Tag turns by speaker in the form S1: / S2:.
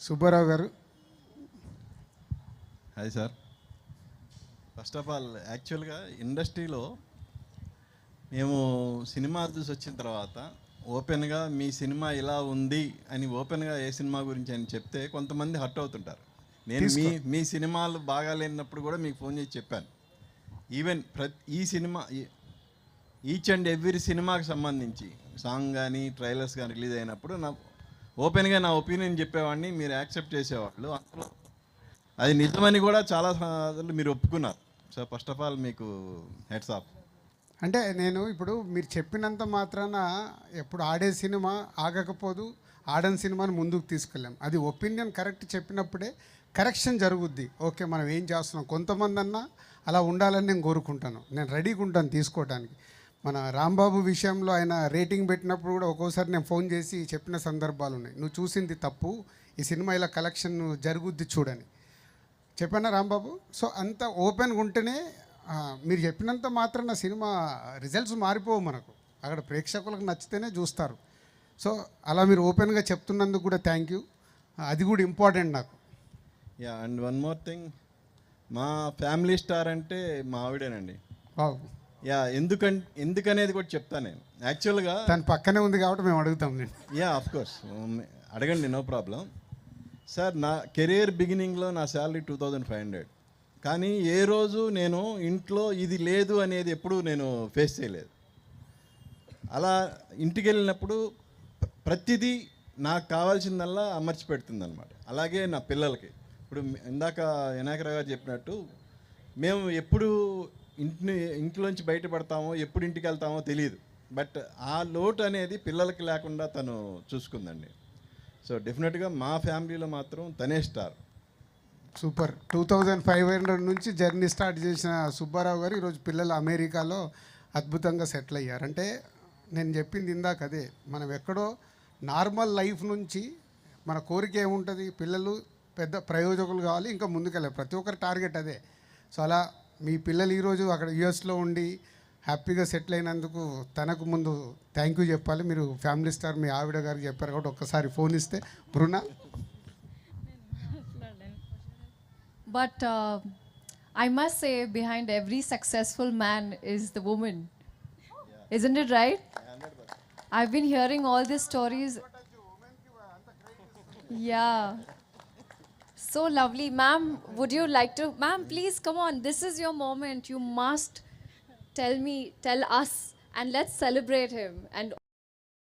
S1: సుబ్బారావు గారు.
S2: Hi sir. First of all యాక్చువల్గా ఇండస్ట్రీలో మేము సినిమా చూసి వచ్చిన తర్వాత ఓపెన్గా మీ సినిమా ఇలా ఉంది అని ఓపెన్గా ఏ సినిమా గురించి అని చెప్తే కొంతమంది హర్ట్ అవుతుంటారు. నేను మీ సినిమాలు బాగా లేనప్పుడు కూడా మీకు ఫోన్ చేసి చెప్పాను. ఈవెన్ ఈ సినిమా ఈచ్ అండ్ ఎవ్రీ సినిమాకి సంబంధించి సాంగ్ కానీ ట్రైలర్స్ కానీ రిలీజ్ అయినప్పుడు ఓపెన్గా నా ఒపీనియన్ చెప్పేవాడిని, మీరు యాక్సెప్ట్ చేసేవాళ్ళు. అందులో అది నిజమని కూడా చాలా సార్లు మీరు ఒప్పుకున్నారు. సో ఫస్ట్ ఆఫ్ ఆల్ మీకు హెడ్స్ ఆఫ్.
S1: అంటే నేను ఇప్పుడు మీరు చెప్పినంత మాత్రాన ఎప్పుడు ఆడే సినిమా ఆగకపోదు, ఆడని సినిమాని ముందుకు తీసుకెళ్ళాం. అది ఒపీనియన్ కరెక్ట్ చెప్పినప్పుడే కరెక్షన్ జరుగుద్ది. ఓకే, మనం ఏం చేస్తున్నాం, కొంతమంది అన్నా అలా ఉండాలని నేను కోరుకుంటాను. నేను రెడీగా ఉంటాను తీసుకోవడానికి. మన రాంబాబు విషయంలో ఆయన రేటింగ్ పెట్టినప్పుడు కూడా ఒక్కోసారి నేను ఫోన్ చేసి చెప్పిన సందర్భాలు ఉన్నాయి. నువ్వు చూసింది తప్పు, ఈ సినిమా ఇలా కలెక్షన్ జరుగుద్ది చూడని చెప్పానా రాంబాబు. సో అంత ఓపెన్గా ఉంటేనే మీరు చెప్పినంత మాత్రాన సినిమా రిజల్ట్స్ మారిపోవు. మనకు అక్కడ ప్రేక్షకులకు నచ్చితేనే చూస్తారు. సో అలా మీరు ఓపెన్గా చెప్తున్నందుకు కూడా థ్యాంక్ యూ. అది కూడా ఇంపార్టెంట్ నాకు.
S2: Yeah, and one more thing, మా ఫ్యామిలీ స్టార్ అంటే మా ఆవిడేనండి.
S1: బాబు
S2: యా, ఎందుకనేది కూడా చెప్తాను నేను. యాక్చువల్గా
S1: తన పక్కనే ఉంది కాబట్టి మేము అడుగుతాం నేను.
S2: యా, ఆఫ్ కోర్స్ అడగండి, నో ప్రాబ్లం. సార్, నా కెరీర్ బిగినింగ్లో నా శాలరీ 2500. కానీ ఏ రోజు నేను ఇంట్లో ఇది లేదు అనేది ఎప్పుడూ నేను ఫేస్ చేయలేదు. అలా ఇంటికి వెళ్ళినప్పుడు ప్రతిదీ నాకు కావాల్సిందల్లా అమర్చి పెడుతుంది అనమాట. అలాగే నా పిల్లలకి. ఇప్పుడు ఇందాక వినాయకరావు గారు చెప్పినట్టు మేము ఎప్పుడు ఇంట్లోంచి బయటపడతామో, ఎప్పుడు ఇంటికి వెళ్తామో తెలియదు. బట్ ఆ లోటు అనేది పిల్లలకి లేకుండా తను చూసుకుందండి. సో డెఫినెట్గా మా ఫ్యామిలీలో మాత్రం తనే స్టార్.
S1: సూపర్. 2500 నుంచి జర్నీ స్టార్ట్ చేసిన సుబ్బారావు గారు ఈరోజు పిల్లలు అమెరికాలో అద్భుతంగా సెటిల్ అయ్యారు. అంటే నేను చెప్పింది ఇందాక అదే, మనం ఎక్కడో నార్మల్ లైఫ్ నుంచి మన కోరిక ఏముంటుంది, పిల్లలు పెద్ద ప్రయోజకులు కావాలి, ఇంకా ముందుకెళ్ళాలి. ప్రతి ఒక్కరి టార్గెట్ అదే. సో అలా మీ పిల్లలు ఈరోజు అక్కడ యుఎస్లో ఉండి హ్యాపీగా సెటిల్ అయినందుకు తనకు ముందు థ్యాంక్ యూ చెప్పాలి. మీరు ఫ్యామిలీ స్టార్ మీ ఆవిడ గారికి చెప్పారు కాబట్టి ఒక్కసారి ఫోన్ ఇస్తే బృనా.
S3: But I must say, behind every successful man is the woman. Yeah. Isn't it right? I've been hearing all these stories. Yeah. So lovely. Ma'am, would you like to... Ma'am, please come on. This is your moment. You must tell us and let's celebrate him and